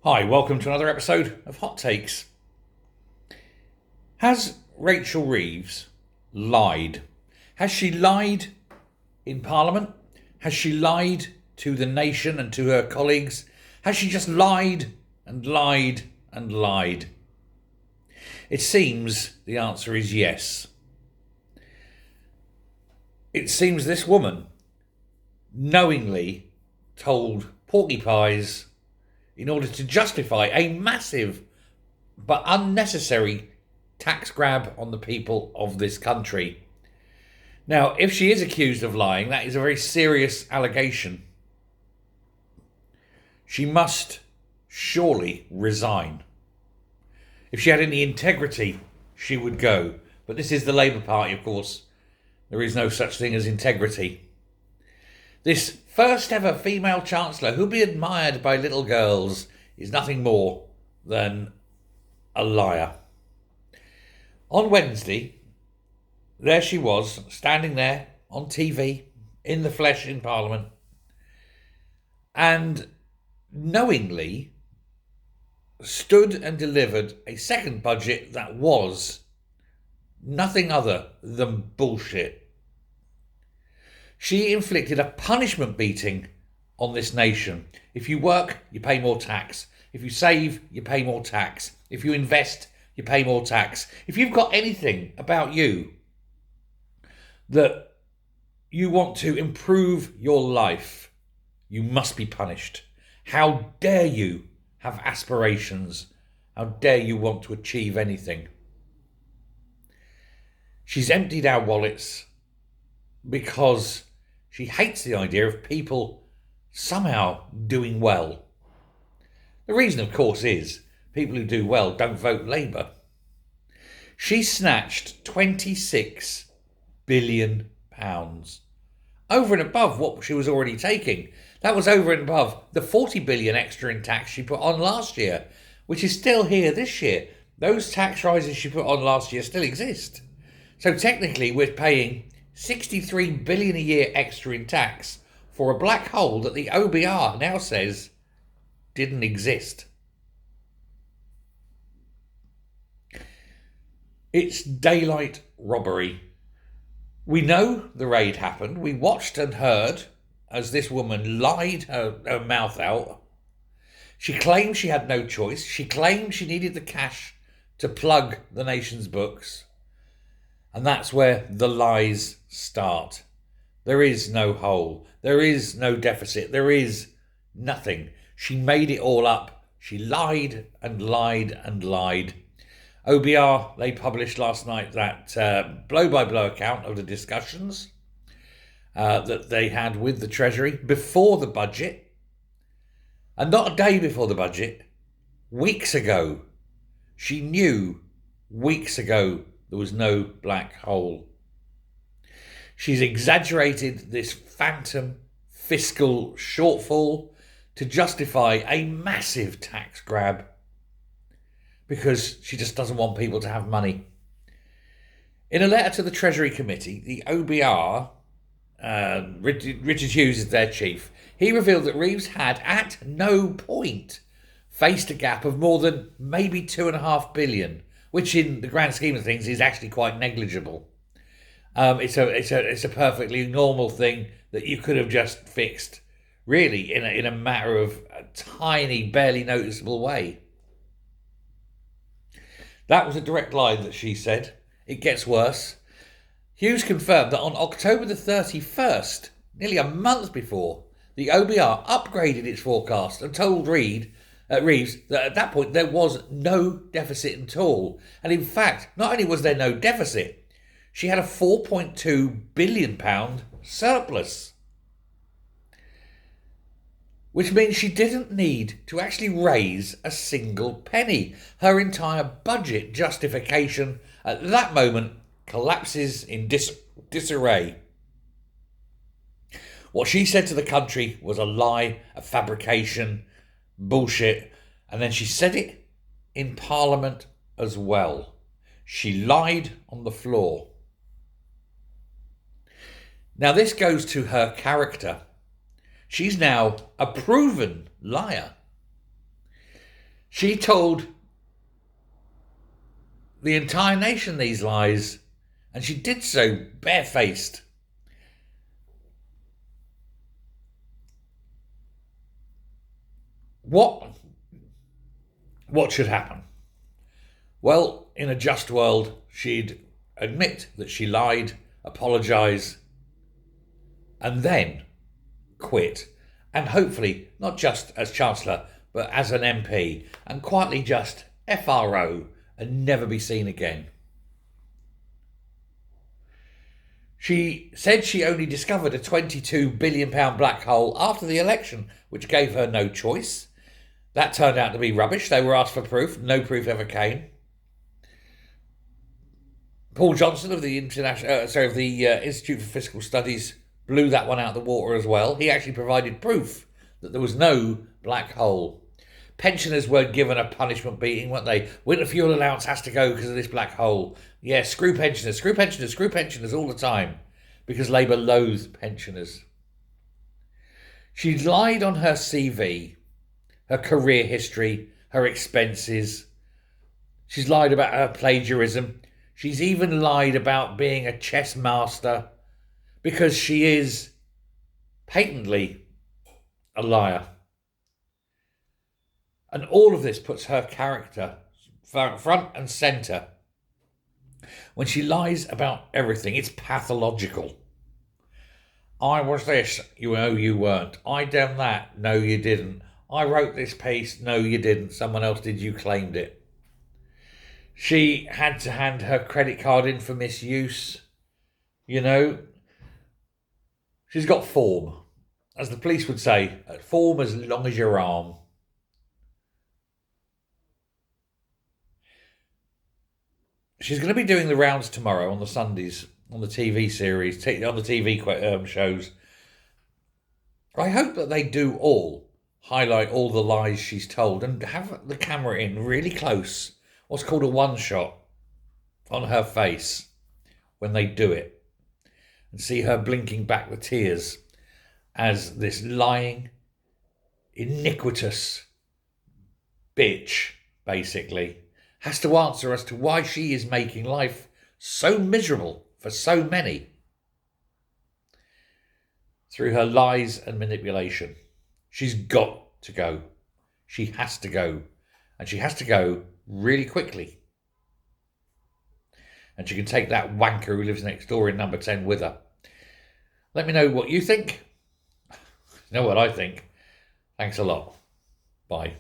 Hi, welcome to another episode of Hot Takes. Has Rachel Reeves lied? Has she lied in Parliament? Has she lied to the nation and to her colleagues? Has she just lied and lied and lied? It seems the answer is yes. It seems this woman knowingly told porky pies in order to justify a massive but unnecessary tax grab on the people of this country. Now, if she is accused of lying, that is a very serious allegation. She must surely resign. If she had any integrity, she would go. But this is the Labour Party, of course. There is no such thing as integrity. This first ever female chancellor, who'll be admired by little girls, is nothing more than a liar. On Wednesday, there she was, standing there on TV, in the flesh in Parliament, and knowingly stood and delivered a second budget that was nothing other than bullshit. She inflicted a punishment beating on this nation. If you work, you pay more tax. If you save, you pay more tax. If you invest, you pay more tax. If you've got anything about you that you want to improve your life, you must be punished. How dare you have aspirations? How dare you want to achieve anything? She's emptied our wallets because she hates the idea of people somehow doing well. The reason, of course, is people who do well don't vote Labour. She snatched £26 billion over and above what she was already taking. That was over and above the 40 billion extra in tax she put on last year, which is still here this year. Those tax rises she put on last year still exist. So technically we're paying 63 billion a year extra in tax for a black hole that the OBR now says didn't exist. It's daylight robbery. We know the raid happened. We watched and heard as this woman lied her mouth out. She claimed she had no choice. She claimed she needed the cash to plug the nation's books. And that's where the lies start. There is no hole. There is no deficit. There is nothing. She made it all up. She lied and lied and lied. OBR, they published last night that blow-by-blow account of the discussions that they had with the Treasury before the budget. And not a day before the budget, weeks ago. She knew weeks ago there was no black hole. She's exaggerated this phantom fiscal shortfall to justify a massive tax grab because she just doesn't want people to have money. In a letter to the Treasury Committee, the OBR, Richard Hughes is their chief, he revealed that Reeves had at no point faced a gap of more than maybe £2.5 billion, which in the grand scheme of things is actually quite negligible. It's a perfectly normal thing that you could have just fixed, really, in a matter of a tiny, barely noticeable way. That was a direct lie that she said. It gets worse. Hughes confirmed that on October the 31st, nearly a month before, the OBR upgraded its forecast and told Reeves that at that point there was no deficit at all. And in fact, not only was there no deficit, she had a £4.2 billion surplus. Which means she didn't need to actually raise a single penny. Her entire budget justification at that moment collapses in disarray. What she said to the country was a lie, a fabrication, bullshit, and then she said it in Parliament as well. She lied on the floor. Now this goes to her character. She's now a proven liar. She told the entire nation these lies, and she did so barefaced. What should happen? Well, in a just world, she'd admit that she lied, apologise, and then quit. And hopefully, not just as Chancellor, but as an MP, and quietly just FRO and never be seen again. She said she only discovered a £22 billion black hole after the election, which gave her no choice. That turned out to be rubbish. They were asked for proof. No proof ever came. Paul Johnson of the Institute for Fiscal Studies blew that one out of the water as well. He actually provided proof that there was no black hole. Pensioners were given a punishment beating, weren't they? Winter fuel allowance has to go because of this black hole. Yeah, screw pensioners, screw pensioners, screw pensioners all the time, because Labour loathes pensioners. She lied on her CV, her career history, her expenses. She's lied about her plagiarism. She's even lied about being a chess master, because she is patently a liar. And all of this puts her character front and centre. When she lies about everything, it's pathological. I was this, you know you weren't. I done that, no you didn't. I wrote this piece, no you didn't. Someone else did, you claimed it. She had to hand her credit card in for misuse. You know, she's got form. As the police would say, form as long as your arm. She's going to be doing the rounds tomorrow on the Sundays, on the TV series, on the TV shows. I hope that they do all highlight all the lies she's told and have the camera in really close, what's called a one shot, on her face when they do it, and see her blinking back with tears as this lying, iniquitous bitch, basically, has to answer as to why she is making life so miserable for so many through her lies and manipulation. She's got to go. She has to go. And she has to go really quickly. And she can take that wanker who lives next door in number 10 with her. Let me know what you think. You know what I think. Thanks a lot. Bye.